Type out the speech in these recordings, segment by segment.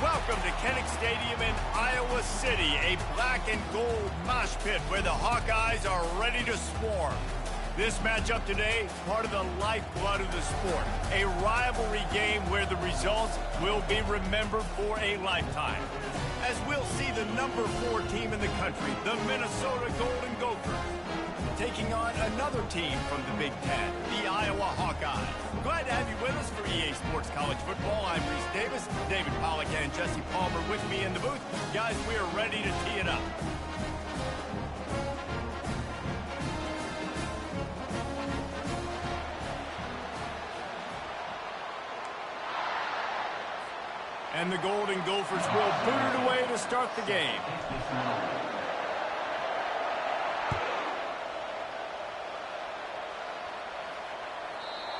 Welcome to Kinnick Stadium in Iowa City, a black and gold mosh pit where the Hawkeyes are ready to swarm. This matchup today, part of the lifeblood of the sport, a rivalry game where the results will be remembered for a lifetime. As we'll see the number 4 team in the country, the Minnesota Golden Gophers, taking on another team from the Big Ten, the Iowa Hawkeyes. Glad to have you with us for EA Sports College Football. I'm Reese Davis, David Pollack and Jesse Palmer with me in the booth. Guys, we are ready to tee it up. And the Golden Gophers will boot it away to start the game.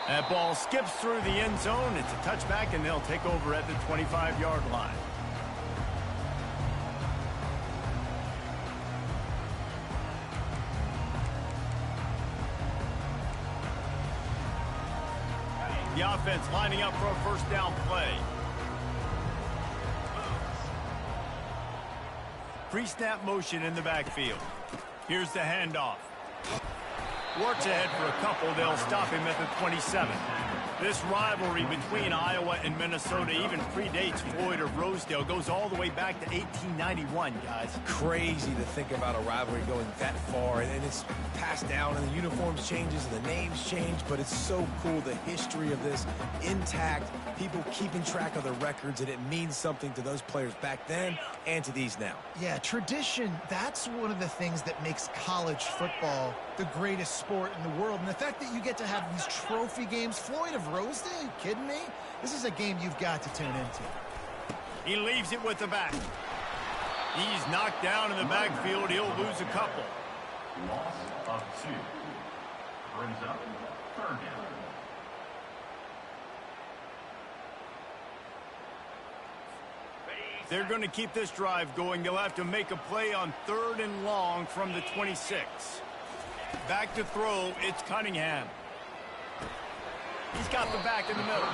That ball skips through the end zone. It's a touchback, and they'll take over at the 25-yard line. The offense lining up for a first down play. Pre-snap motion in the backfield. Here's the handoff. Works ahead for a couple. They'll stop him at the 27. This rivalry between Iowa and Minnesota even predates Floyd of Rosedale. Goes all the way back to 1891, guys. Crazy to think about a rivalry going that far, and it's passed down, and the uniforms changes, and the names change, but it's so cool, the history of this intact, people keeping track of the records, and it means something to those players back then and to these now. Yeah, tradition, that's one of the things that makes college football the greatest sport in the world. And the fact that you get to have these trophy games, Floyd of Rosedale, are you kidding me? This is a game you've got to tune into. He leaves it with the back. He's knocked down in the backfield. He'll lose a couple. Loss of 2. Brings up third down. They're going to keep this drive going. They'll have to make a play on 3rd and long from the 26. Back to throw, it's Cunningham. He's got the back in the middle.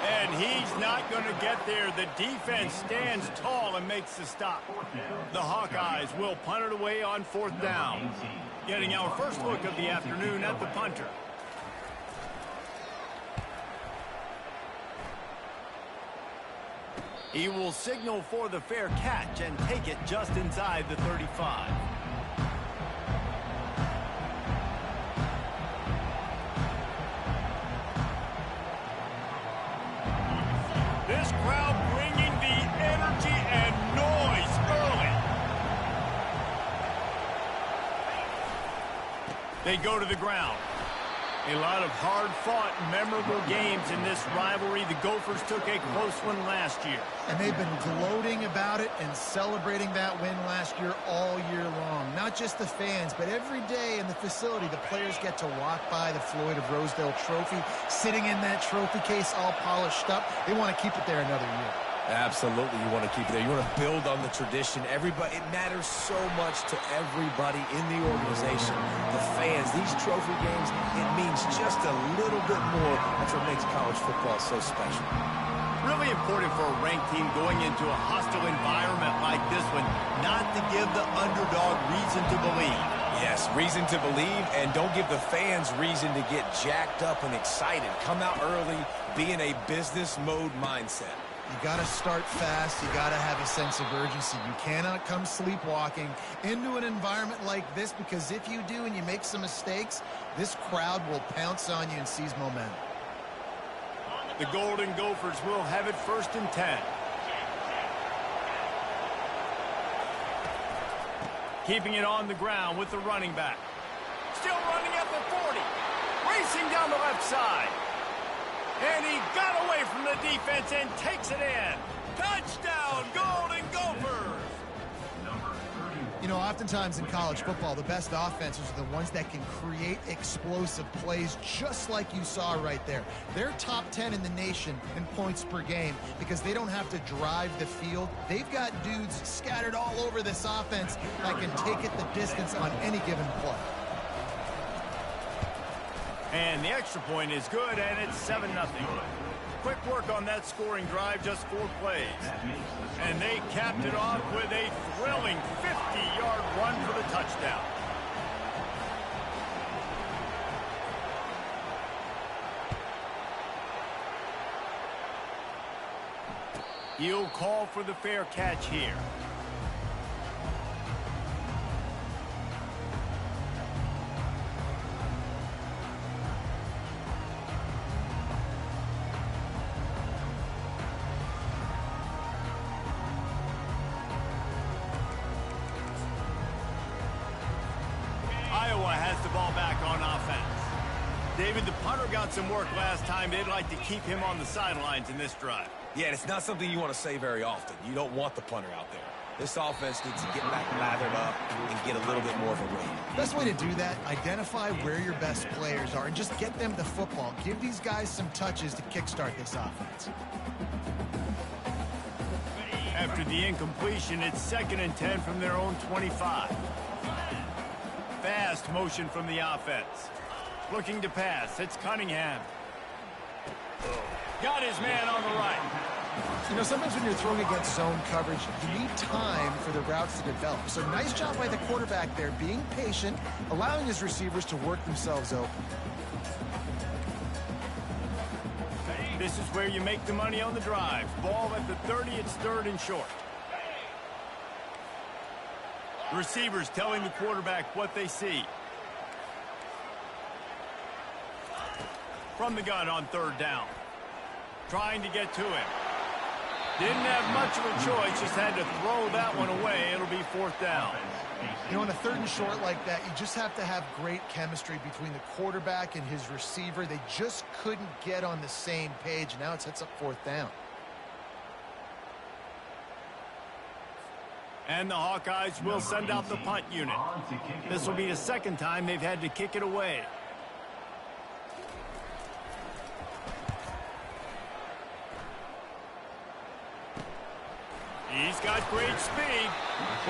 And he's not going to get there. The defense stands tall and makes the stop. The Hawkeyes will punt it away on 4th down. Getting our first look of the afternoon at the punter. He will signal for the fair catch and take it just inside the 35. This crowd bringing the energy and noise early. They go to the ground. A lot of hard-fought, memorable games in this rivalry. The Gophers took a close one last year. And they've been gloating about it and celebrating that win last year all year long. Not just the fans, but every day in the facility, the players get to walk by the Floyd of Rosedale trophy, sitting in that trophy case all polished up. They want to keep it there another year. Absolutely, you want to keep it there. You want to build on the tradition. Everybody, it matters so much to everybody in the organization. The fans, these trophy games, it means just a little bit more. That's what makes college football so special. Really important for a ranked team going into a hostile environment like this one, not to give the underdog reason to believe. Yes, reason to believe, and don't give the fans reason to get jacked up and excited. Come out early, be in a business mode mindset. You got to start fast. You got to have a sense of urgency. You cannot come sleepwalking into an environment like this, because if you do and you make some mistakes, this crowd will pounce on you and seize momentum. The Golden Gophers will have it 1st and 10. Keeping it on the ground with the running back. Still running at the 40. Racing down the left side. And he got away from the defense and takes it in. Touchdown, Golden Gophers! You know, oftentimes in college football, the best offenses are the ones that can create explosive plays, just like you saw right there. They're top 10 in the nation in points per game because they don't have to drive the field. They've got dudes scattered all over this offense that can take it the distance on any given play. And the extra point is good, and it's 7-0. Quick work on that scoring drive, just 4 plays. And they capped it off with a thrilling 50-yard run for the touchdown. He'll call for the fair catch here. Iowa has the ball back on offense. David, the punter got some work last time. They'd like to keep him on the sidelines in this drive. Yeah, and it's not something you want to say very often. You don't want the punter out there. This offense needs to get back lathered up and get a little bit more of a rate. Best way to do that, identify where your best players are and just get them the football. Give these guys some touches to kickstart this offense. After the incompletion, it's 2nd and 10 from their own 25. Fast motion from the offense. Looking to pass. It's Cunningham. Got his man on the right. You know, sometimes when you're throwing against zone coverage, you need time for the routes to develop. So nice job by the quarterback there, being patient, allowing his receivers to work themselves open. This is where you make the money on the drive. Ball at the 30, it's 3rd and short. Receivers telling the quarterback what they see. From the gun on 3rd down. Trying to get to him. Didn't have much of a choice, just had to throw that one away. It'll be 4th down. You know, on a 3rd and short like that, you just have to have great chemistry between the quarterback and his receiver. They just couldn't get on the same page. Now it sets up 4th down. And the Hawkeyes will send out the punt unit. This will be the 2nd time they've had to kick it away. He's got great speed.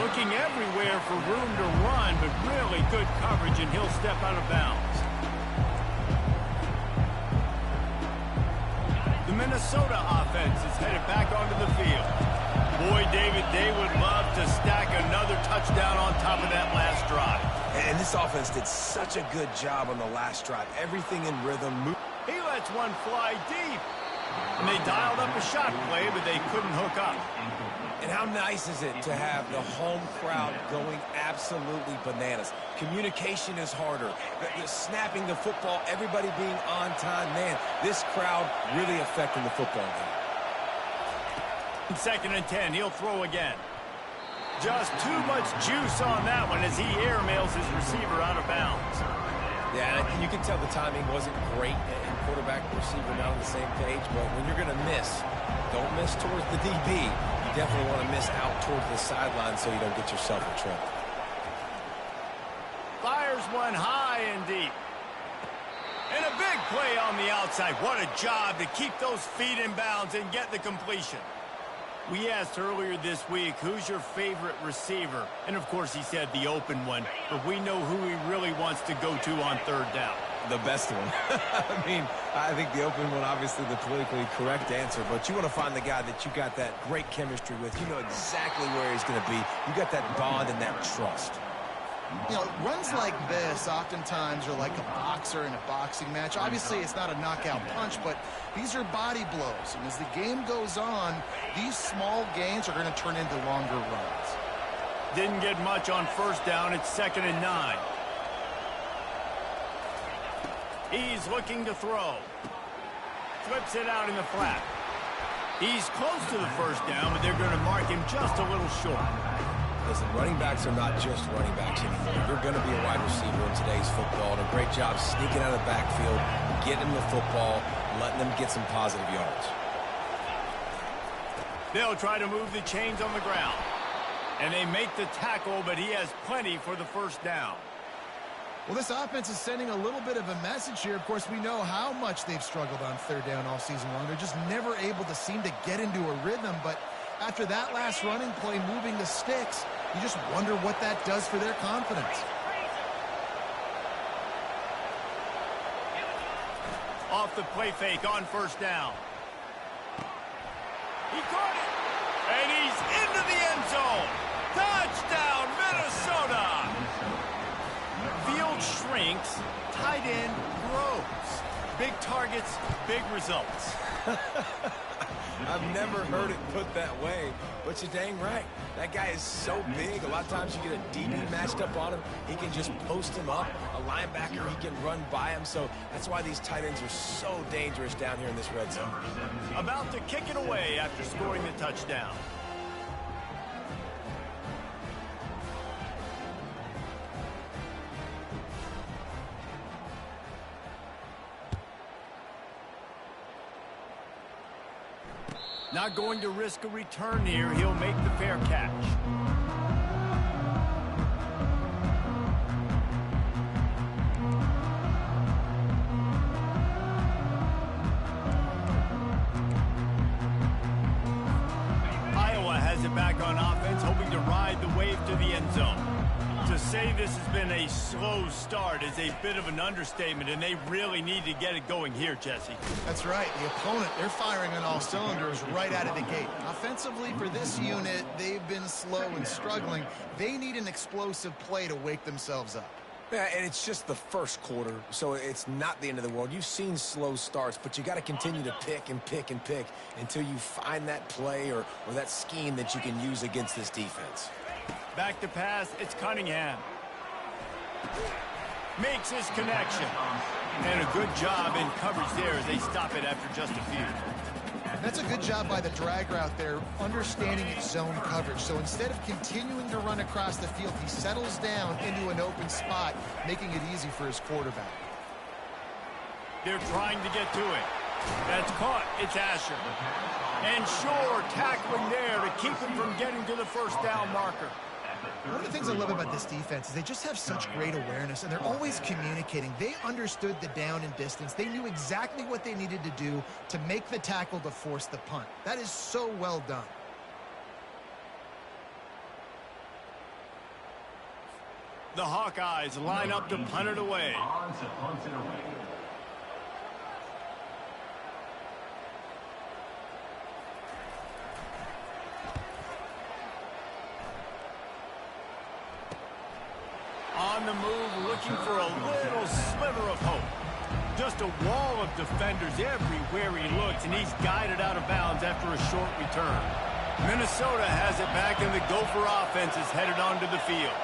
Looking everywhere for room to run, but really good coverage, and he'll step out of bounds. The Minnesota offense is headed back onto the field. Boy, David, they would love to stack another touchdown on top of that last drive. And this offense did such a good job on the last drive. Everything in rhythm. He lets one fly deep. And they dialed up a shot play, but they couldn't hook up. And how nice is it to have the home crowd going absolutely bananas? Communication is harder. The snapping the football, everybody being on time. Man, this crowd really affecting the football game. 2nd and 10, he'll throw again. Just too much juice on that one as he airmails his receiver out of bounds. Yeah, and you can tell the timing wasn't great, and quarterback and receiver not on the same page, but when you're going to miss, don't miss towards the DB. You definitely want to miss out towards the sideline so you don't get yourself in trouble. Fires one high and deep. And a big play on the outside. What a job to keep those feet in bounds and get the completion. We asked earlier this week, who's your favorite receiver? And, of course, he said the open one. But we know who he really wants to go to on 3rd down. The best one. I mean, I think the open one, obviously the politically correct answer. But you want to find the guy that you got that great chemistry with. You know exactly where he's going to be. You got that bond and that trust. You know, runs like this oftentimes are like a boxer in a boxing match. Obviously, it's not a knockout punch, but these are body blows. And as the game goes on, these small gains are going to turn into longer runs. Didn't get much on 1st down. It's 2nd and 9. He's looking to throw. Flips it out in the flat. He's close to the 1st down, but they're going to mark him just a little short. Listen, running backs are not just running backs anymore. You're going to be a wide receiver in today's football. And a great job sneaking out of the backfield, getting the football, letting them get some positive yards. They'll try to move the chains on the ground. And they make the tackle, but he has plenty for the 1st down. Well, this offense is sending a little bit of a message here. Of course, we know how much they've struggled on 3rd down all season long. They're just never able to seem to get into a rhythm. But after that last running play, moving the sticks, you just wonder what that does for their confidence. Off the play fake on 1st down. He caught it. And he's into the end zone. Touchdown, Minnesota. Field shrinks, tight end grows. Big targets, big results. I've never heard it put that way, but you're dang right. That guy is so big. A lot of times you get a DB matched up on him. He can just post him up. A linebacker, he can run by him. So that's why these tight ends are so dangerous down here in this red zone. About to kick it away after scoring the touchdown. Not going to risk a return here. He'll make the fair catch. Iowa has it back on offense, hoping to ride the wave to the end zone. To say this has been a slow start is a bit of an understatement, and they really need to get it going here, Jesse. That's right. The opponent, they're firing on all cylinders right out of the gate. Offensively, for this unit, they've been slow and struggling. They need an explosive play to wake themselves up. Yeah, and it's just the first quarter, so it's not the end of the world. You've seen slow starts, but you got to continue to pick and pick and pick until you find that play or that scheme that you can use against this defense. Back to pass, it's Cunningham. Makes his connection. And a good job in coverage there as they stop it after just a few. That's a good job by the drag route there, understanding its zone coverage. So instead of continuing to run across the field, he settles down into an open spot, making it easy for his quarterback. They're trying to get to it. That's caught. It's Asher. And Shore tackling there to keep him from getting to the first down marker. One of the things I love about this defense is they just have such great awareness, and they're always communicating. They understood the down and distance. They knew exactly what they needed to do to make the tackle to force the punt. That is so well done. The Hawkeyes line up to punt it away. On to punt it away. On the move, looking for a little sliver of hope. Just a wall of defenders everywhere he looks, and he's guided out of bounds after a short return. Minnesota has it back, and the Gopher offense is headed onto the field.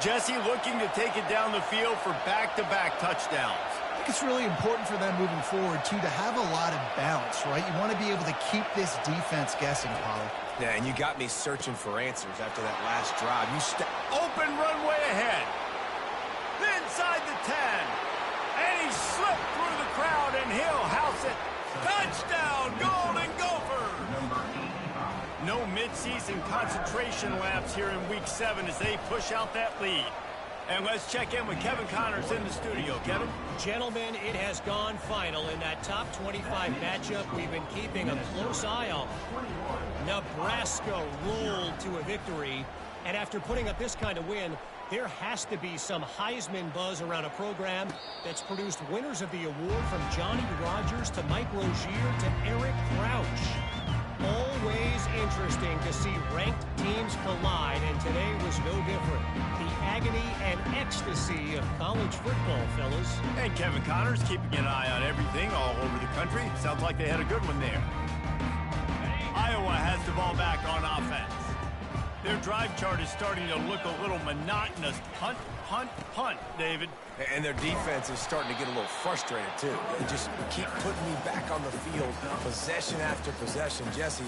Jesse looking to take it down the field for back-to-back touchdowns. I think it's really important for them moving forward, too, to have a lot of balance, right? You want to be able to keep this defense guessing, Polly. Yeah, and you got me searching for answers after that last drive. Open runway ahead. Inside the 10. And he slipped through the crowd, and he'll house it. Touchdown, Golden Gophers! No midseason concentration laps here in Week 7 as they push out that lead. And let's check in with Kevin Connors in the studio. Kevin? Gentlemen, it has gone final in that top 25 matchup we've been keeping a close eye on. Nebraska rolled to a victory, and after putting up this kind of win, there has to be some Heisman buzz around a program that's produced winners of the award from Johnny Rodgers to Mike Rozier to Eric Crouch. Always interesting to see ranked teams collide, and today was no different. The agony and ecstasy of college football, fellas. And Kevin Connors keeping an eye on everything all over the country. Sounds like they had a good one there. Iowa has the ball back on offense. Their drive chart is starting to look a little monotonous. Punt, punt, punt, David. And their defense is starting to get a little frustrated, too. They just keep putting me back on the field, possession after possession. Jesse,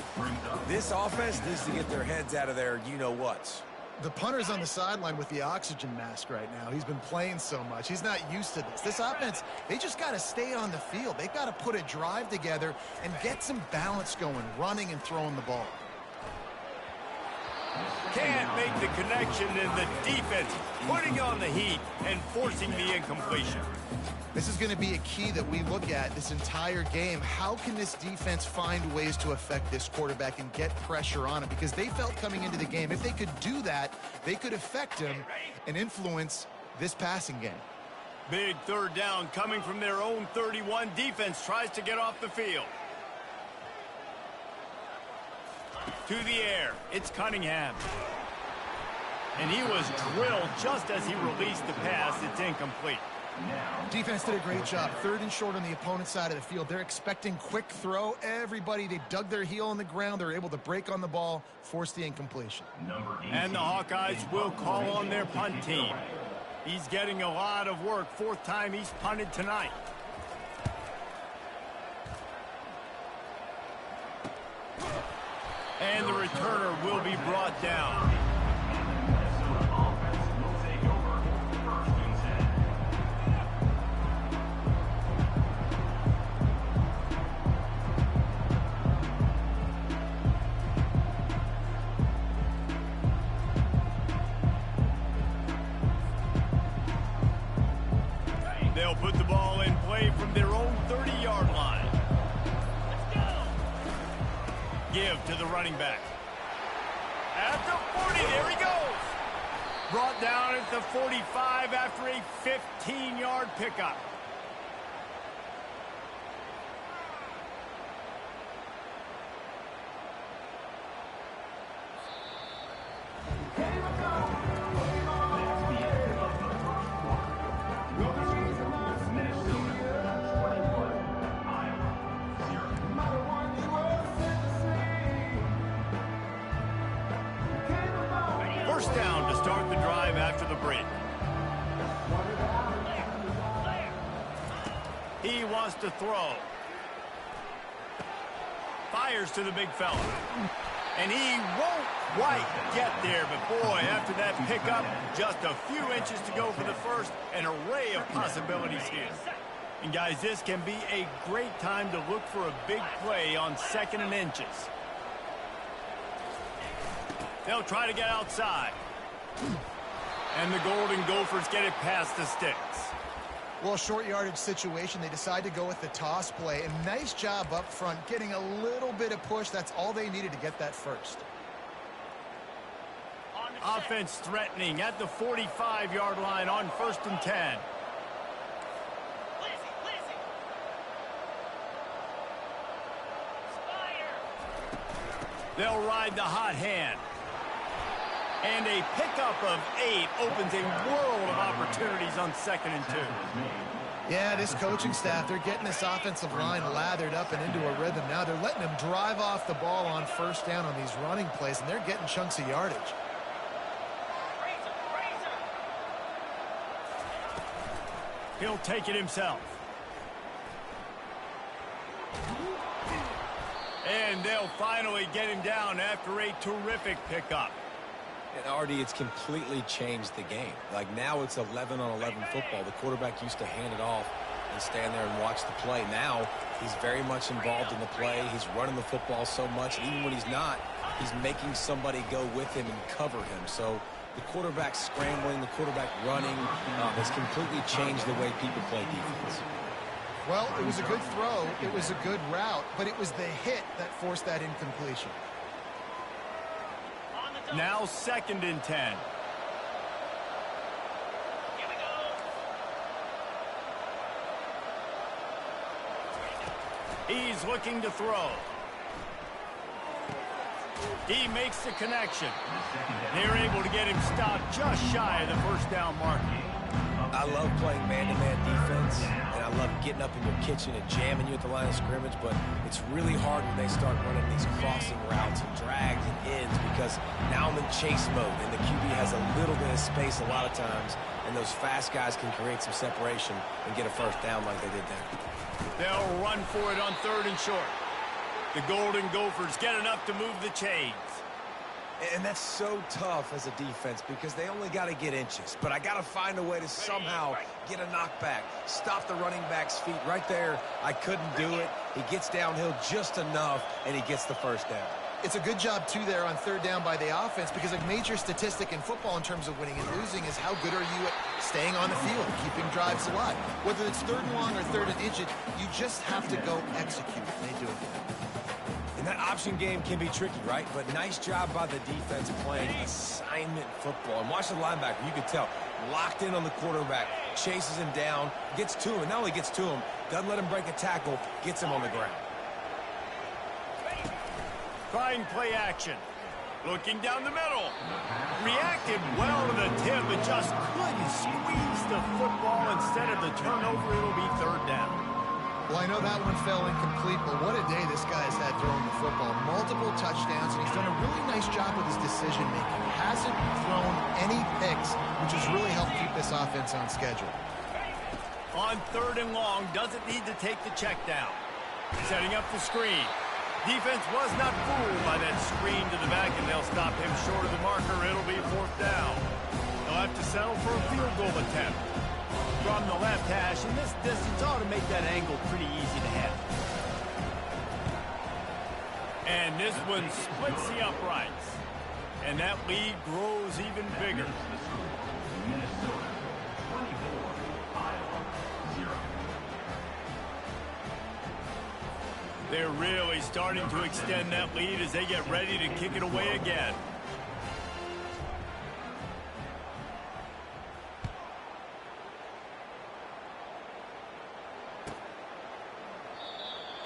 this offense needs to get their heads out of their you-know-whats. The punter's on the sideline with the oxygen mask right now. He's been playing so much. He's not used to this. This offense, they just got to stay on the field. They've got to put a drive together and get some balance going, running and throwing the ball. Can't make the connection, in the defense putting on the heat and forcing the incompletion. This is going to be a key that we look at this entire game. How can this defense find ways to affect this quarterback and get pressure on him? Because they felt coming into the game, if they could do that, they could affect him and influence this passing game. Big third down coming from their own 31. Defense tries to get off the field. To the air, it's Cunningham. And he was drilled just as he released the pass. It's incomplete. Defense did a great job. 3rd and short on the opponent's side of the field. They're expecting quick throw. Everybody, they dug their heel on the ground. They're able to break on the ball, force the incompletion. And the Hawkeyes will call on their punt team. He's getting a lot of work. 4th time he's punted tonight. And the returner will be brought down. They'll put the ball in play from their own 30-yard line. Give to the running back. At the 40, there he goes. Brought down at the 45 after a 15-yard pickup. First down to start the drive after the break. He wants to throw. Fires to the big fella. And he won't quite get there, but boy, after that pickup, just a few inches to go for the first. An array of possibilities here. And guys, this can be a great time to look for a big play on 2nd and inches. They'll try to get outside. And the Golden Gophers get it past the sticks. Well, short yardage situation, they decide to go with the toss play. And nice job up front, getting a little bit of push. That's all they needed to get that first. Offense threatening at the 45-yard line on 1st and 10. They'll ride the hot hand. And a pickup of 8 opens a world of opportunities on 2nd and 2. Yeah, this coaching staff, they're getting this offensive line lathered up and into a rhythm. Now they're letting them drive off the ball on 1st down on these running plays, and they're getting chunks of yardage. He'll take it himself. And they'll finally get him down after a terrific pickup. And Artie, it's completely changed the game. Like now it's 11-on-11 football. The quarterback used to hand it off and stand there and watch the play. Now he's very much involved in the play. He's running the football so much. And even when he's not, he's making somebody go with him and cover him. So the quarterback scrambling, the quarterback running has completely changed the way people play defense. Well, it was a good throw. It was a good route, but it was the hit that forced that incompletion. Now 2nd and 10. He's looking to throw. He makes the connection. They're able to get him stopped just shy of the 1st down mark. I love playing man-to-man defense, and I love getting up in your kitchen and jamming you at the line of scrimmage, but it's really hard when they start running these crossing routes and drags and ends because now I'm in chase mode, and the QB has a little bit of space a lot of times, and those fast guys can create some separation and get a 1st down like they did there. They'll run for it on 3rd and short. The Golden Gophers get enough to move the chains. And that's so tough as a defense because they only got to get inches. But I got to find a way to somehow get a knockback, stop the running back's feet. Right there, I couldn't do it. He gets downhill just enough, and he gets the 1st down. It's a good job, too, there on 3rd down by the offense because a major statistic in football in terms of winning and losing is how good are you at staying on the field, keeping drives alive. Whether it's 3rd and long or 3rd and inches, you just have to go execute. And they do it. And that option game can be tricky, right? But nice job by the defense playing assignment football. And watch the linebacker. You could tell. Locked in on the quarterback. Chases him down. Gets to him. Not only gets to him, doesn't let him break a tackle. Gets him on the ground. Trying play action. Looking down the middle. Reacted well to the tip, but just couldn't squeeze the football. Instead of the turnover, it'll be third down. Well, I know that one fell incomplete, but what a day this guy has had throwing the football. Multiple touchdowns, and he's done a really nice job with his decision-making. Hasn't thrown any picks, which has really helped keep this offense on schedule. On third and long, doesn't need to take the check down. Setting up the screen. Defense was not fooled by that screen to the back, and they'll stop him short of the marker. It'll be fourth down. They'll have to settle for a field goal attempt. From the left hash, and this distance ought to make that angle pretty easy to have. And this one splits the uprights. And that lead grows even bigger. Minnesota 24, Iowa 0. They're really starting to extend that lead as they get ready to kick it away again.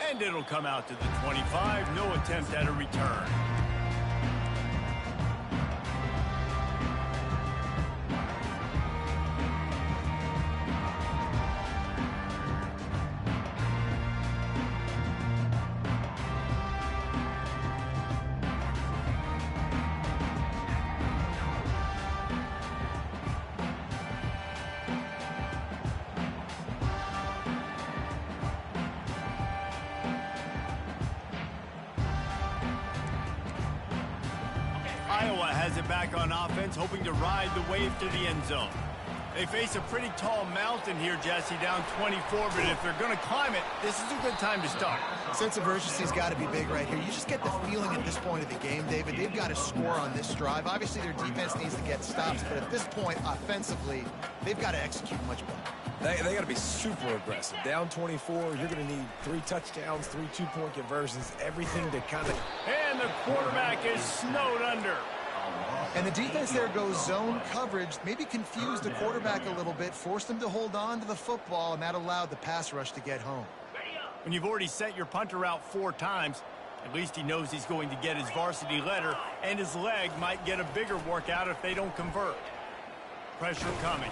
And it'll come out to the 25. No attempt at a return. Iowa has it back on offense, hoping to ride the wave to the end zone. They face a pretty tall mountain here, Jesse, down 24, but if they're going to climb it, this is a good time to start. Sense of urgency's got to be big right here. You just get the feeling at this point of the game, David, they've got to score on this drive. Obviously, their defense needs to get stops, but at this point, offensively, they've got to execute much better. They got to be super aggressive. Down 24, you're going to need 3 touchdowns, 3 two-point conversions, everything to kind of... And the quarterback is snowed under. And the defense there goes zone coverage, maybe confused the quarterback a little bit, forced him to hold on to the football, and that allowed the pass rush to get home. When you've already sent your punter out 4 times, at least he knows he's going to get his varsity letter, and his leg might get a bigger workout if they don't convert. Pressure coming.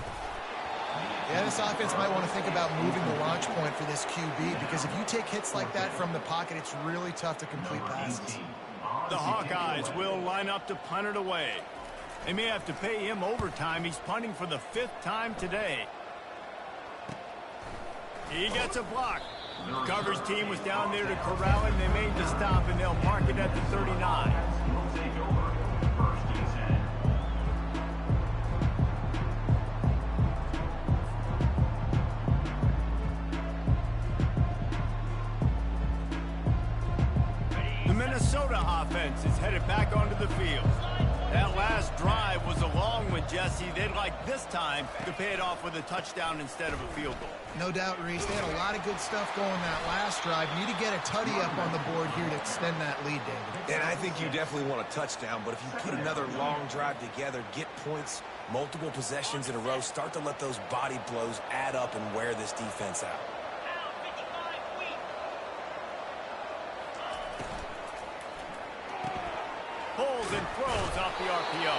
Yeah, this offense might want to think about moving the launch point for this QB, because if you take hits like that from the pocket, it's really tough to complete passes. The Hawkeyes will line up to punt it away. They may have to pay him overtime. He's punting for the 5th time today. He gets a block. The coverage team was down there to corral him. They made the stop, and they'll mark it at the 39. Will take over first and 10. The Minnesota offense is headed back onto the field. That last drive was a long one, Jesse. They'd like this time to pay it off with a touchdown instead of a field goal. No doubt, Reese. They had a lot of good stuff going that last drive. Need to get a tutty up on the board here to extend that lead, David. And I think you definitely want a touchdown, but if you put another long drive together, get points, multiple possessions in a row, start to let those body blows add up and wear this defense out. Pulls and throws off the RPO.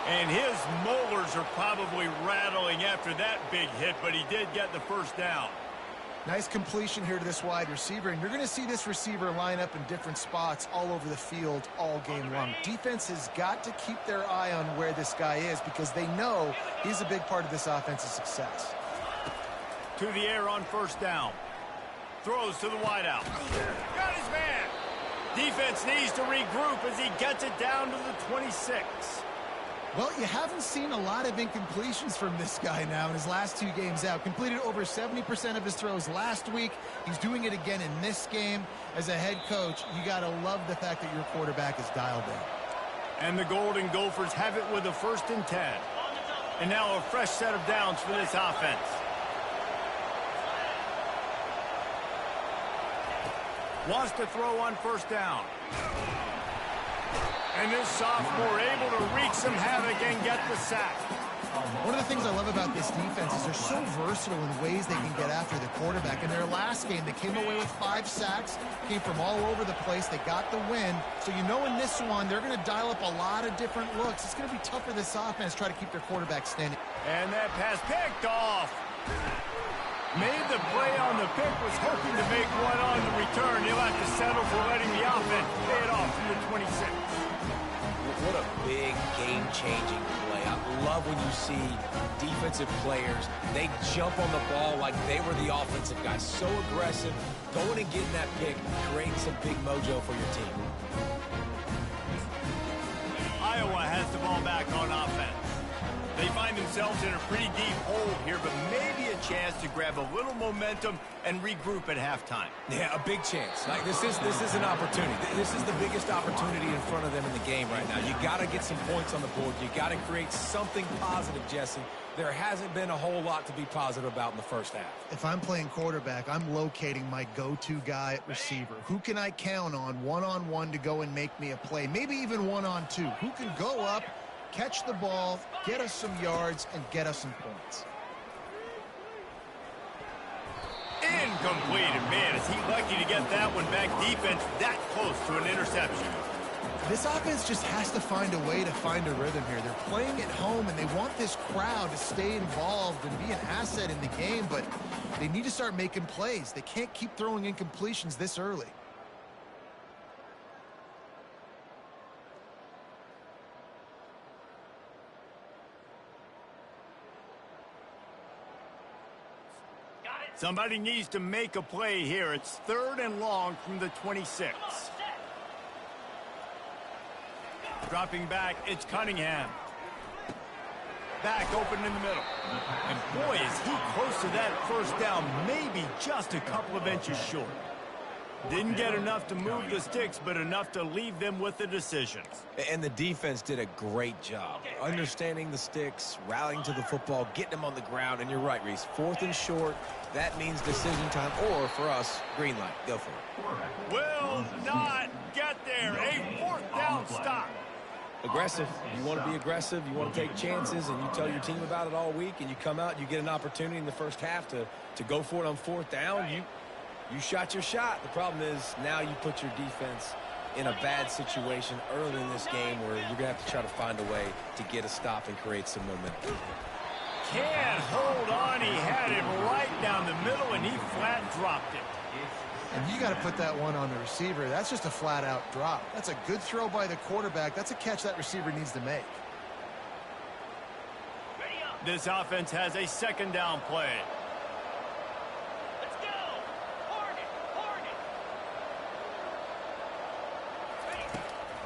And his molars are probably rattling after that big hit, but he did get the first down. Nice completion here to this wide receiver, and you're going to see this receiver line up in different spots all over the field all game long. Defense has got to keep their eye on where this guy is because they know he's a big part of this offense's success. To the air on first down. Throws to the wideout. Got his man. Defense needs to regroup as he gets it down to the 26. Well, you haven't seen a lot of incompletions from this guy now in his last 2 games out. Completed over 70% of his throws last week. He's doing it again in this game. As a head coach, you got to love the fact that your quarterback is dialed in. And the Golden Gophers have it with a 1st and 10. And now a fresh set of downs for this offense. Wants to throw on first down. And this sophomore able to wreak some havoc and get the sack. One of the things I love about this defense is they're so versatile in ways they can get after the quarterback. In their last game, they came away with 5 sacks, came from all over the place. They got the win. So you know in this one, they're going to dial up a lot of different looks. It's going to be tough for this offense to try to keep their quarterback standing. And that pass picked off. Made the play on the pick, was hoping to make one on the return. He'll have to settle for letting the offense pay it off from the 26. What a big game-changing play. I love when you see defensive players, they jump on the ball like they were the offensive guys. So aggressive, going and getting that pick, creating some big mojo for your team. Iowa has the ball back on offense. They find themselves in a pretty deep hole here, but maybe a chance to grab a little momentum and regroup at halftime. Yeah, a big chance. Like this is an opportunity. This is the biggest opportunity in front of them in the game right now. You got to get some points on the board. You got to create something positive, Jesse. There hasn't been a whole lot to be positive about in the first half. If I'm playing quarterback, I'm locating my go-to guy at receiver. Who can I count on one-on-one to go and make me a play? Maybe even one-on-two. Who can go up, catch the ball, get us some yards, and get us some points. Incomplete, and man, is he lucky to get that one back. Defense that close to an interception. This offense just has to find a way to find a rhythm here. They're playing at home, and they want this crowd to stay involved and be an asset in the game, but they need to start making plays. They can't keep throwing incompletions this early. Somebody needs to make a play here. It's 3rd and long from the 26. Dropping back, it's Cunningham. Back open in the middle. And boy, is he close to that first down, maybe just a couple of inches short. Didn't get enough to move the sticks, but enough to leave them with the decision. And the defense did a great job understanding the sticks, rallying to the football, getting them on the ground. And you're right, Reese, 4th and short, that means decision time, or for us, green light. Go for it. Will not get there. A 4th down stop. Aggressive. You want to be aggressive. You want to take chances, and you tell your team about it all week, and you come out, you get an opportunity in the first half to go for it on 4th down. You shot your shot. The problem is now you put your defense in a bad situation early in this game where you're going to have to try to find a way to get a stop and create some momentum. Can't hold on. He had him right down the middle, and he flat dropped it. And you got to put that one on the receiver. That's just a flat-out drop. That's a good throw by the quarterback. That's a catch that receiver needs to make. This offense has a 2nd down play. Let's go! Hornet!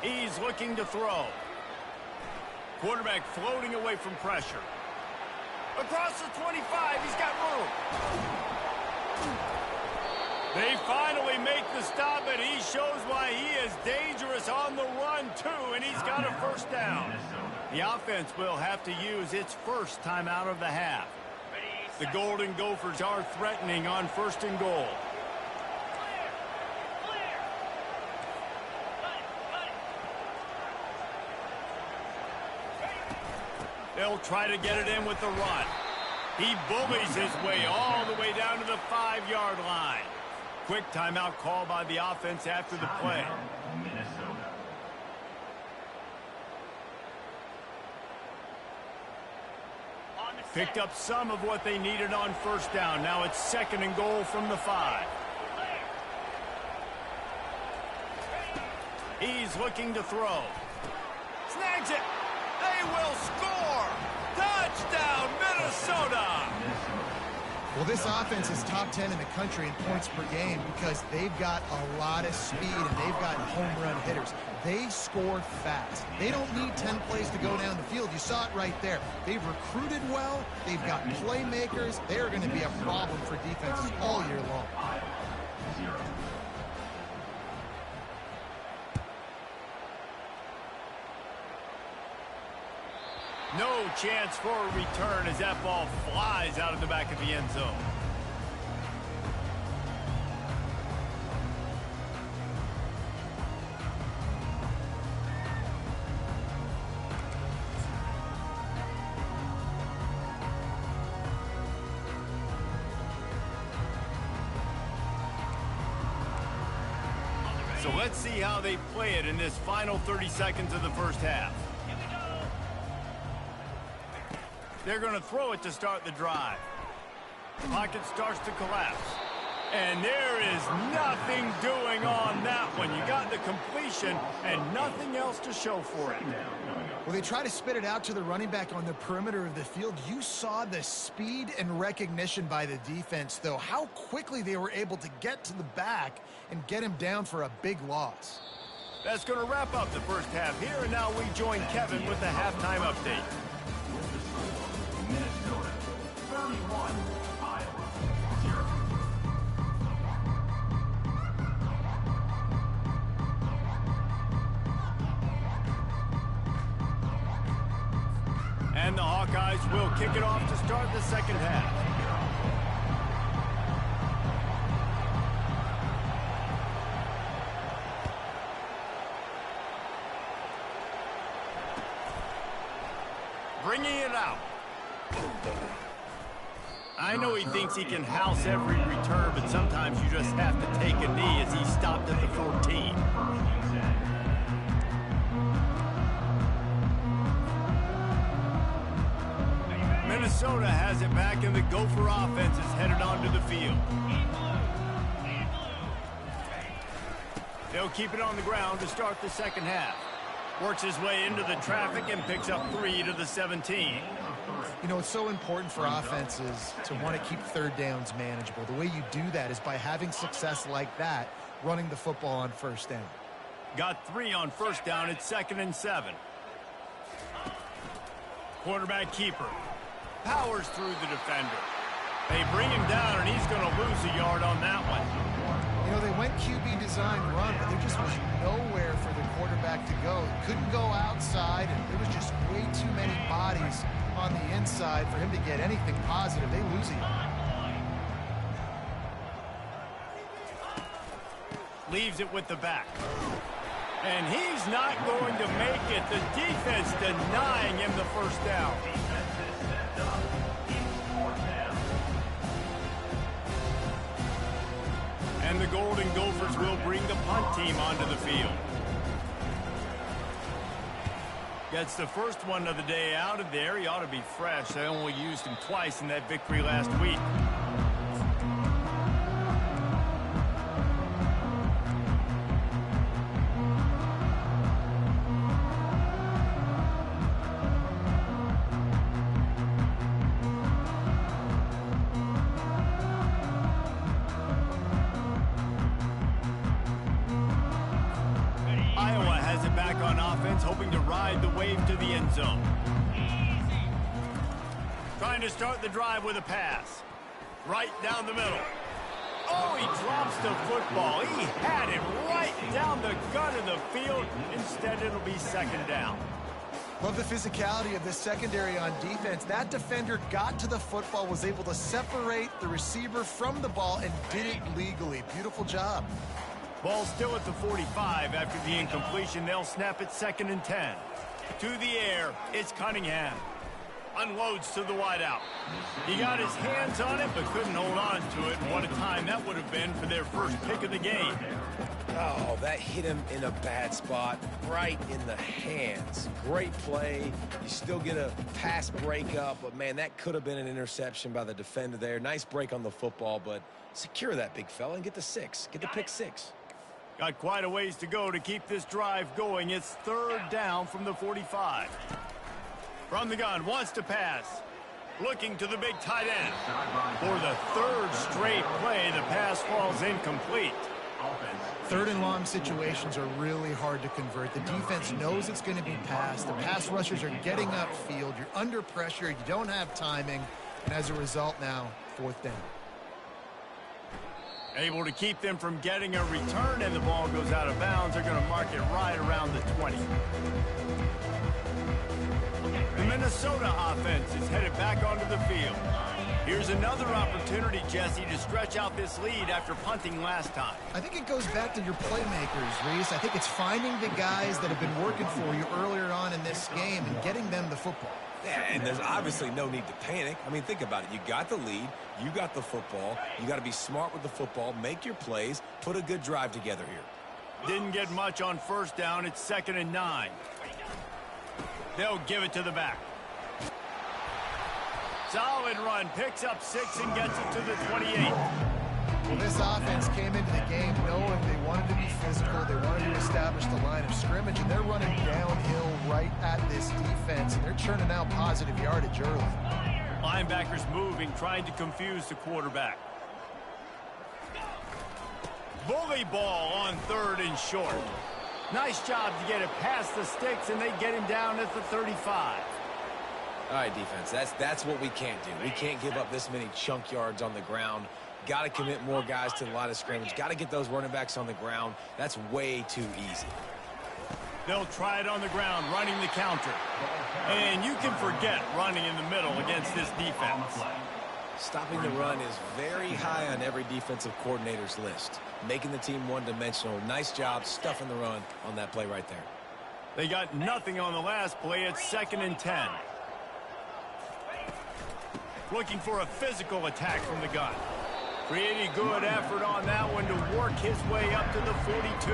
He's looking to throw. Quarterback floating away from pressure. Across the 25, he's got room. They finally make the stop, but he shows why he is dangerous on the run, too, and he's got a 1st down. The offense will have to use its first timeout of the half. The Golden Gophers are threatening on 1st and goal. They'll try to get it in with the run. He bullies his way all the way down to the 5-yard line. Quick timeout call by the offense after the play. Picked up some of what they needed on 1st down. Now it's 2nd and goal from the 5. He's looking to throw. Snags it. They will score. Touchdown, Minnesota. Well, this offense is top 10 in the country in points per game because they've got a lot of speed and they've got home run hitters. They score fast. They don't need 10 plays to go down the field. You saw it right there. They've recruited well. They've got playmakers. They're going to be a problem for defenses all year long. No chance for a return as that ball flies out of the back of the end zone. So let's see how they play it in this final 30 seconds of the first half. Here we go. They're going to throw it to start the drive. Pocket starts to collapse. And there is nothing doing on that one. You got the completion and nothing else to show for it. Well, they try to spit it out to the running back on the perimeter of the field. You saw the speed and recognition by the defense, though, how quickly they were able to get to the back and get him down for a big loss. That's going to wrap up the first half here, and now we join Kevin with the halftime update. Minnesota 31, Iowa 0. And the Hawkeyes will kick it off to start the second half. Bringing it out. I know he thinks he can house every return, but sometimes you just have to take a knee as he stopped at the 14. Minnesota has it back, and the Gopher offense is headed onto the field. They'll keep it on the ground to start the second half. Works his way into the traffic and picks up 3 to the 17. You know, it's so important for offenses to want to keep third downs manageable. The way you do that is by having success like that, running the football on first down. Got 3 on first down. It's 2nd and 7. Quarterback keeper. Powers through the defender. They bring him down, and he's going to lose a yard on that one. You know, they went QB design run, but there just was nowhere for the quarterback to go. Couldn't go outside, and there was just way too many bodies on the inside for him to get anything positive. They lose it. Leaves it with the back. And he's not going to make it. The defense denying him the first down. And the Golden Gophers will bring the punt team onto the field. Gets the first one of the day out of there. He ought to be fresh. They only used him twice in that victory last week. Iowa has it back on offense, hoping to ride the wave to the end zone. Trying to start the drive with a pass. Right down the middle. Oh, he drops the football. He had it right down the gut of the field. Instead, it'll be 2nd down. Love the physicality of this secondary on defense. That defender got to the football, was able to separate the receiver from the ball, and did it legally. Beautiful job. Ball still at the 45 after the incompletion. They'll snap it 2nd and 10. To the air, it's Cunningham. Unloads to the wideout. He got his hands on it, but couldn't hold on to it. What a time that would have been for their first pick of the game. Oh, that hit him in a bad spot, right in the hands. Great play. You still get a pass breakup, but, man, that could have been an interception by the defender there. Nice break on the football, but secure that big fella and get the 6. Get the pick 6. Got quite a ways to go to keep this drive going. It's 3rd down from the 45. From the gun, wants to pass. Looking to the big tight end. For the 3rd straight play, the pass falls incomplete. 3rd and long situations are really hard to convert. The defense knows it's going to be passed. The pass rushers are getting upfield. You're under pressure. You don't have timing. And as a result now, 4th down. Able to keep them from getting a return, and the ball goes out of bounds. They're going to mark it right around the 20. The Minnesota offense is headed back onto the field. Here's another opportunity, Jesse, to stretch out this lead after punting last time. I think it goes back to your playmakers, Reese. I think it's finding the guys that have been working for you earlier on in this game and getting them the football. Yeah, and there's obviously no need to panic. I mean, think about it. You got the lead. You got the football. You got to be smart with the football, make your plays, put a good drive together here. Didn't get much on first down. It's 2nd and 9. They'll give it to the back. Solid run. Picks up 6 and gets it to the 28. Well, this offense came into the game knowing they wanted to be physical. They wanted to establish the line of scrimmage, and they're running downhill right at this defense, and they're churning out positive yardage early. Linebackers moving, trying to confuse the quarterback. Bully ball on 3rd and short. Nice job to get it past the sticks, and they get him down at the 35. All right, defense, that's what we can't do. We can't give up this many chunk yards on the ground. Got to commit more guys to the line of scrimmage. Got to get those running backs on the ground. That's way too easy. They'll try it on the ground, running the counter. And you can forget running in the middle against this defense. Stopping the run is very high on every defensive coordinator's list. Making the team one-dimensional. Nice job stuffing the run on that play right there. They got nothing on the last play. It's 2nd and 10. Looking for a physical attack from the gun. Pretty good effort on that one to work his way up to the 42.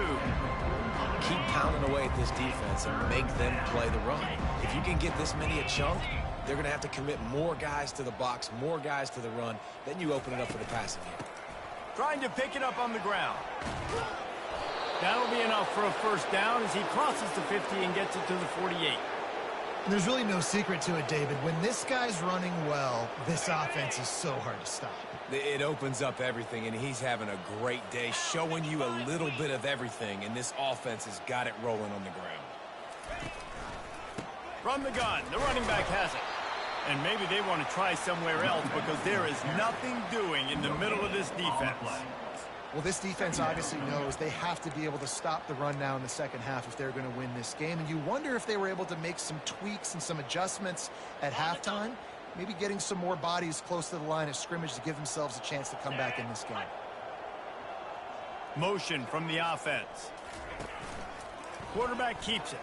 Keep pounding away at this defense and make them play the run. If you can get this many a chunk, they're going to have to commit more guys to the box, more guys to the run. Then you open it up for the passing game. Trying to pick it up on the ground. That'll be enough for a first down as he crosses the 50 and gets it to the 48. There's really no secret to it, David. When this guy's running well, this offense is so hard to stop. It opens up everything, and he's having a great day, showing you a little bit of everything, and this offense has got it rolling on the ground. From the gun, the running back has it. And maybe they want to try somewhere else because there is nothing doing in the middle of this defense. Well, this defense obviously knows they have to be able to stop the run now in the second half if they're going to win this game. And you wonder if they were able to make some tweaks and some adjustments at halftime, maybe getting some more bodies close to the line of scrimmage to give themselves a chance to come back in this game. Motion from the offense. Quarterback keeps it.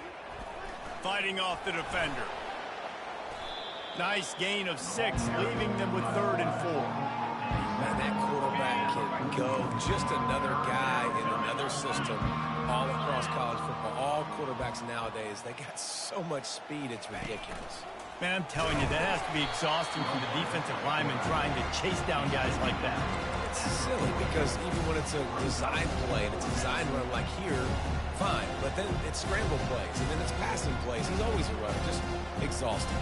Fighting off the defender. Nice gain of 6, leaving them with 3rd and 4. Man, that quarterback can go. Just another guy in another system all across college football. All quarterbacks nowadays, they got so much speed, it's ridiculous. Man, I'm telling you, that has to be exhausting for the defensive lineman trying to chase down guys like that. It's silly because even when it's a design play and it's a design run like here, fine. But then it's scramble plays and then it's passing plays. He's always a runner, just exhausting.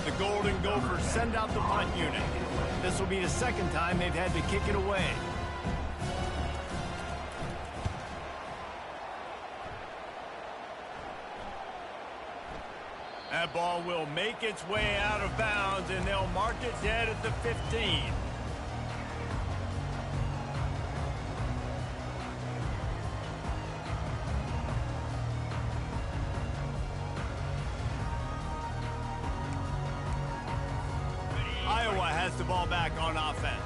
The Golden Gophers send out the punt unit. This will be the 2nd time they've had to kick it away. That ball will make its way out of bounds, and they'll mark it dead at the 15. Iowa has the ball back on offense.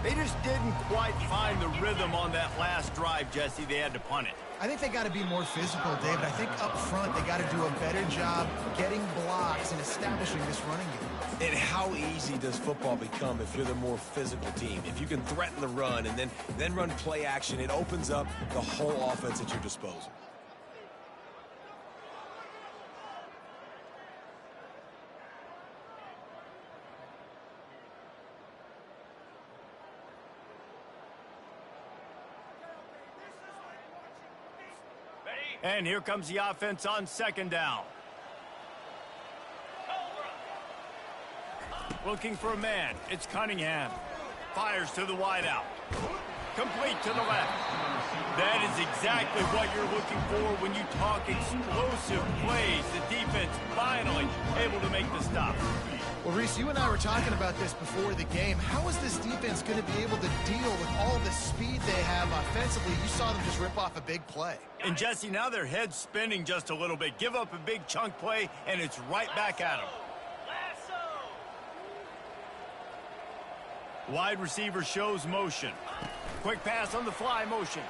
They just didn't quite find the rhythm on that last drive, Jesse. They had to punt it. I think they got to be more physical, David. I think up front they got to do a better job getting blocks and establishing this running game. And how easy does football become if you're the more physical team? If you can threaten the run and then run play action, it opens up the whole offense at your disposal. And here comes the offense on 2nd down. Looking for a man. It's Cunningham. Fires to the wideout. Complete to the left. That is exactly what you're looking for when you talk explosive plays. The defense finally able to make the stop. Well, Reese, you and I were talking about this before the game. How is this defense going to be able to deal with all the speed they have offensively? You saw them just rip off a big play. And, Jesse, now their head's spinning just a little bit. Give up a big chunk play, and it's right back at them. Wide receiver shows motion. Quick pass on the fly motion.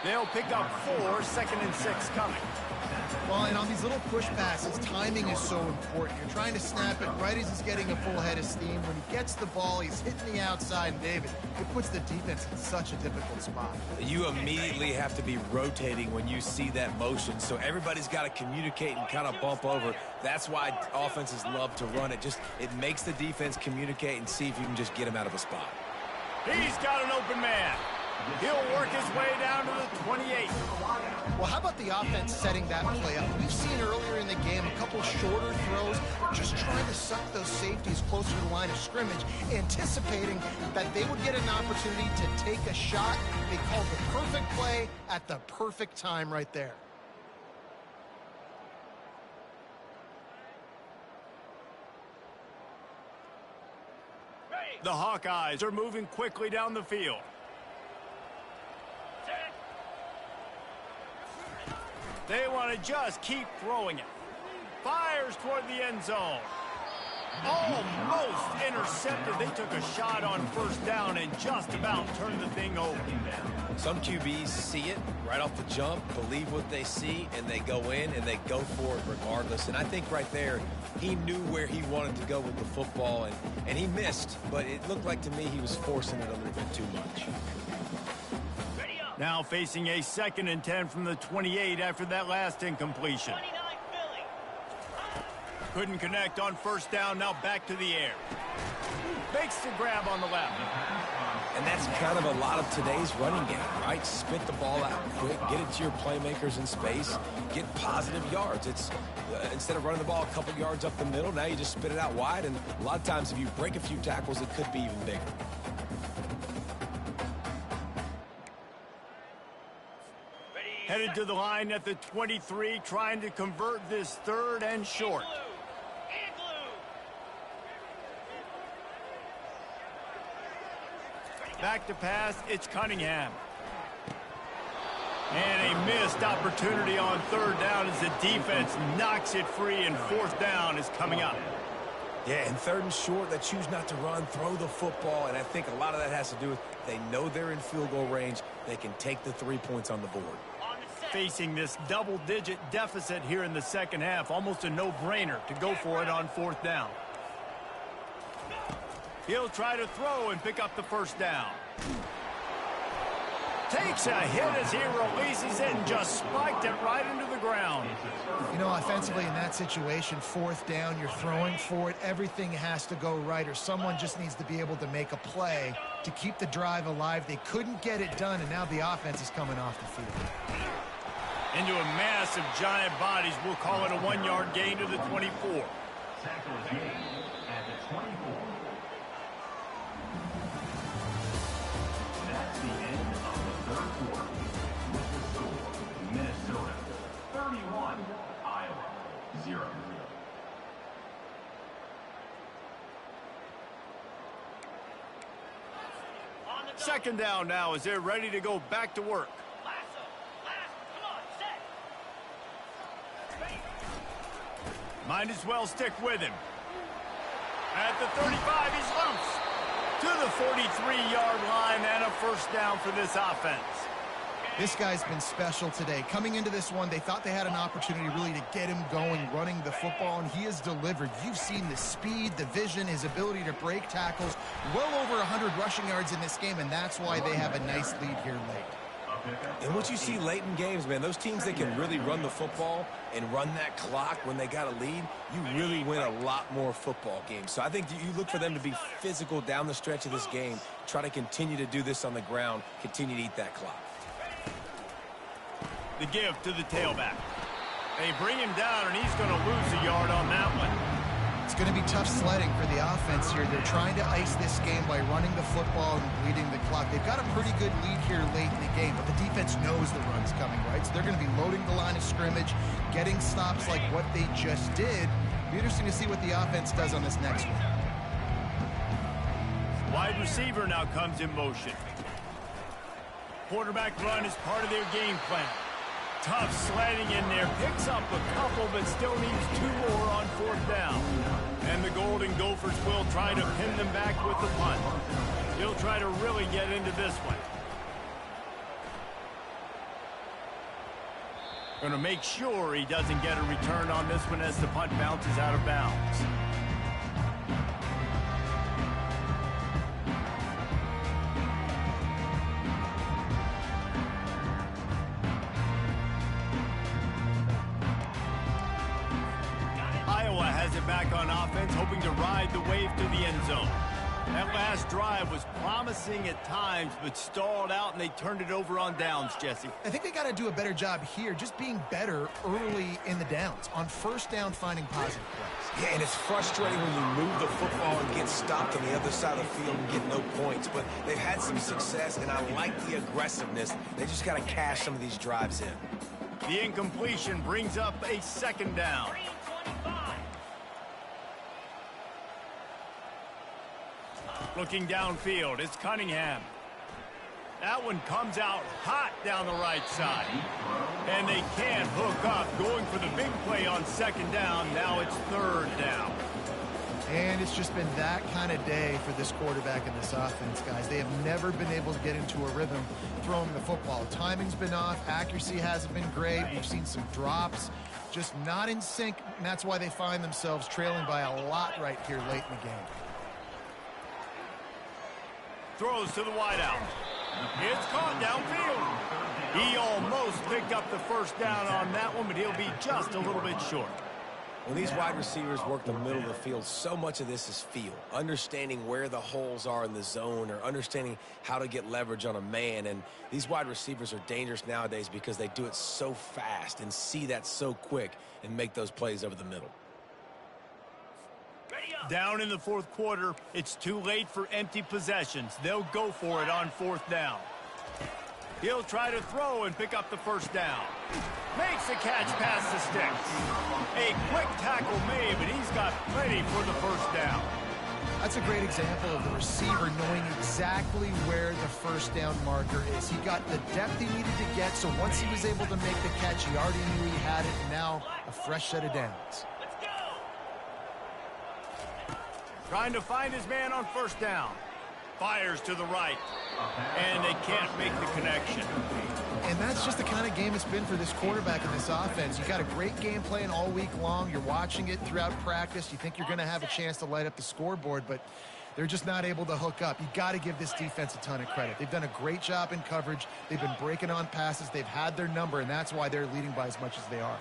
They'll pick up 4, 2nd and 6 coming. Well, and on these little push passes, timing is so important. You're trying to snap it right as he's getting a full head of steam. When he gets the ball, he's hitting the outside, and David, it puts the defense in such a difficult spot. You immediately have to be rotating when you see that motion, so everybody's got to communicate and kind of bump over. That's why offenses love to run it. It makes the defense communicate and see if you can just get him out of a spot. He's got an open man. He'll work his way down to the 28. Well, how about the offense setting that play up? We've seen earlier in the game a couple shorter throws, just trying to suck those safeties closer to the line of scrimmage, anticipating that they would get an opportunity to take a shot. They called the perfect play at the perfect time right there. The Hawkeyes are moving quickly down the field. They want to just keep throwing it. Fires toward the end zone. Almost intercepted. They took a shot on first down and just about turned the thing over. Some QBs see it right off the jump, believe what they see, and they go in and they go for it regardless. And I think right there, he knew where he wanted to go with the football, and he missed, but it looked like to me he was forcing it a little bit too much. Now facing a 2nd and 10 from the 28 after that last incompletion. Couldn't connect on first down, now back to the air. Makes the grab on the left. And that's kind of a lot of today's running game, right? Spit the ball out quick, get it to your playmakers in space, get positive yards. It's instead of running the ball a couple yards up the middle, now you just spit it out wide, and a lot of times if you break a few tackles, it could be even bigger. Headed to the line at the 23, trying to convert this 3rd and short. Back to pass, it's Cunningham. And a missed opportunity on 3rd down as the defense knocks it free, and 4th down is coming up. Yeah, and 3rd and short, they choose not to run, throw the football, and I think a lot of that has to do with they know they're in field goal range. They can take the 3 points on the board. Facing this double-digit deficit here in the second half, almost a no-brainer to go for it on 4th down. He'll try to throw and pick up the first down. Takes a hit as he releases it and just spiked it right into the ground. You know, offensively in that situation, 4th down, you're throwing for it. Everything has to go right, or someone just needs to be able to make a play to keep the drive alive. They couldn't get it done, and now the offense is coming off the field. Into a mass of giant bodies. We'll call it a 1-yard gain to the 24. Tackle is made at the 24. That's the end of the 3rd quarter. With the score, Minnesota 31, Iowa 0. Second down now as they're ready to go back to work. Might as well stick with him. At the 35, he's lumps to the 43-yard line, and a first down for this offense. This guy's been special today. Coming into this one, they thought they had an opportunity really to get him going, running the football, and he has delivered. You've seen the speed, the vision, his ability to break tackles. Well over 100 rushing yards in this game, and that's why they have a nice lead here late. And what you see late in games, man, those teams that can really run the football and run that clock when they got a lead, you really win a lot more football games. So I think you look for them to be physical down the stretch of this game, try to continue to do this on the ground, continue to eat that clock. The give to the tailback. They bring him down, and he's going to lose a yard on that one. It's going to be tough sledding for the offense here. They're trying to ice this game by running the football and bleeding the clock. They've got a pretty good lead here late in the game, but the defense knows the run's coming, right? So they're going to be loading the line of scrimmage, getting stops like what they just did. Be interesting to see what the offense does on this next one. Wide receiver now comes in motion. Quarterback run is part of their game plan. Tough sledding in there, picks up a couple, but still needs 2 more on 4th down. And the Golden Gophers will try to pin them back with the punt. He'll try to really get into this one. Going to make sure he doesn't get a return on this one as the punt bounces out of bounds. Iowa has it back on offense, hoping to ride the wave to the end zone. That last drive was promising at times, but stalled out, and they turned it over on downs, Jesse. I think they got to do a better job here, just being better early in the downs. On first down, finding positive plays. Yeah, and it's frustrating when you move the football and get stopped on the other side of the field and get no points. But they've had some success, and I like the aggressiveness. They just got to cash some of these drives in. The incompletion brings up a second down. 3:25. Looking downfield, it's Cunningham. That one comes out hot down the right side. And they can't hook up. Going for the big play on second down. Now it's third down. And it's just been that kind of day for this quarterback and this offense, guys. They have never been able to get into a rhythm throwing the football. Timing's been off. Accuracy hasn't been great. We've seen some drops. Just not in sync, and that's why they find themselves trailing by a lot right here late in the game. Throws to the wideout. It's caught downfield. He almost picked up the first down on that one, but he'll be just a little bit short. When these wide receivers work the middle of the field, so much of this is feel. Understanding where the holes are in the zone, or understanding how to get leverage on a man. And these wide receivers are dangerous nowadays because they do it so fast and see that so quick and make those plays over the middle. Down in the fourth quarter, it's too late for empty possessions. They'll go for it on fourth down. He'll try to throw and pick up the first down. Makes the catch past the sticks. A quick tackle made, but he's got plenty for the first down. That's a great example of the receiver knowing exactly where the first down marker is. He got the depth he needed to get, so once he was able to make the catch, he already knew he had it, and now a fresh set of downs. Let's go. Trying to find his man on first down. Fires to the right. And they can't make the connection. And that's just the kind of game it's been for this quarterback in this offense. You got a great game plan all week long. You're watching it throughout practice. You think you're going to have a chance to light up the scoreboard, but they're just not able to hook up. You got to give this defense a ton of credit. They've done a great job in coverage. They've been breaking on passes. They've had their number, and that's why they're leading by as much as they are.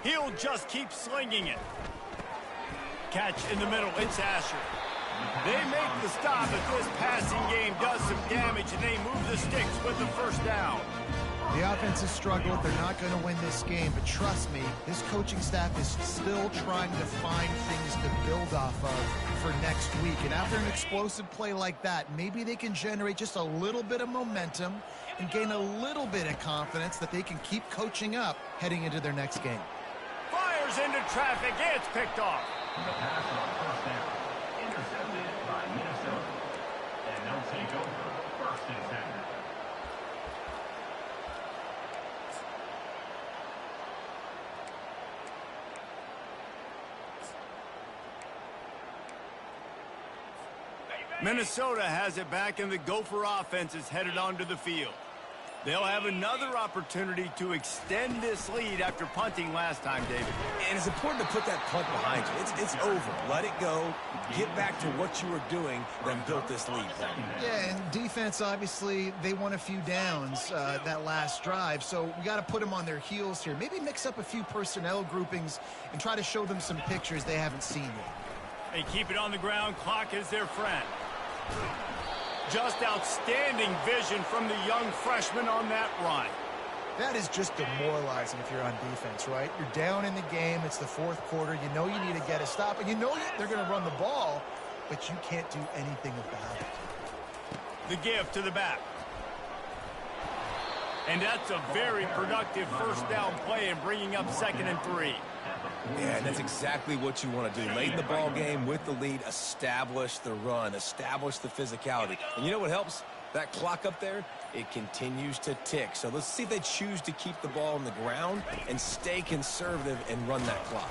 He'll just keep slinging it. Catch in the middle. It's Asher. They make the stop, but this passing game does some damage, and they move the sticks with the first down. The offense has struggled. They're not going to win this game, but trust me, this coaching staff is still trying to find things to build off of for next week. And after an explosive play like that, maybe they can generate just a little bit of momentum and gain a little bit of confidence that they can keep coaching up heading into their next game. Fires into traffic. It's picked off. The pass on first down. Intercepted by Minnesota. And they'll take over first and 10. Minnesota has it back, and the Gopher offense is headed onto the field. They'll have another opportunity to extend this lead after punting last time, David. And it's important to put that punt behind you. It's over. Let it go. Get back to what you were doing that built this lead. Yeah, and defense, obviously, they won a few downs that last drive, so we got to put them on their heels here. Maybe mix up a few personnel groupings and try to show them some pictures they haven't seen yet. They keep it on the ground. Clock is their friend. Just outstanding vision from the young freshman on that run. That is just demoralizing if you're on defense, right? You're down in the game. It's the fourth quarter. You know you need to get a stop, and you know they're going to run the ball, but you can't do anything about it. The give to the back. And that's a very productive first down play and bringing up 2nd and 3. Yeah, and that's exactly what you want to do. Late in the ball game with the lead, establish the run, establish the physicality. And you know what helps? That clock up there, it continues to tick. So let's see if they choose to keep the ball on the ground and stay conservative and run that clock.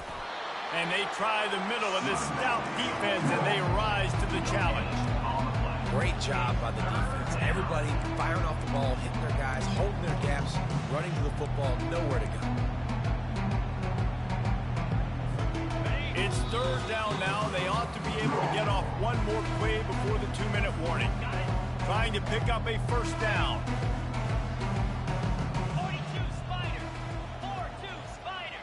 And they try the middle of this stout defense, and they rise to the challenge. Great job by the defense. Everybody firing off the ball, hitting their guys, holding their gaps, running to the football, nowhere to go. It's third down now. They ought to be able to get off one more play before the 2-minute warning. Trying to pick up a first down. 42 Spider. 4-2 Spider.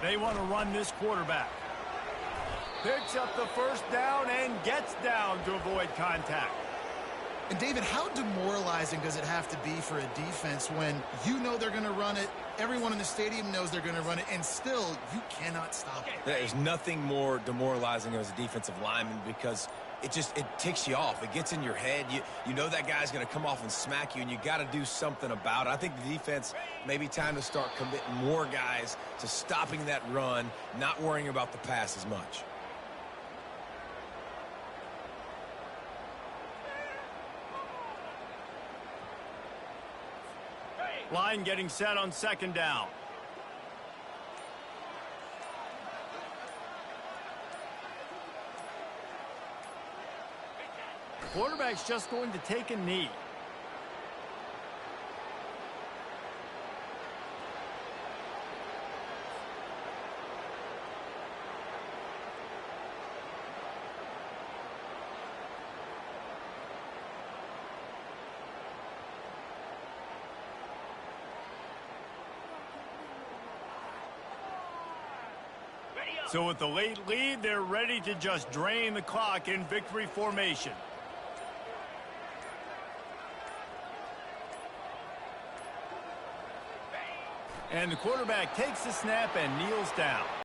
They want to run this quarterback. Picks up the first down and gets down to avoid contact. And David, how demoralizing does it have to be for a defense when you know they're going to run it, everyone in the stadium knows they're going to run it, and still you cannot stop it? There's nothing more demoralizing as a defensive lineman because it ticks you off. It gets in your head. You know that guy's going to come off and smack you, and you got to do something about it. I think the defense may be time to start committing more guys to stopping that run, not worrying about the pass as much. Line getting set on second down. Quarterback's just going to take a knee. So with the late lead, they're ready to just drain the clock in victory formation. And the quarterback takes the snap and kneels down.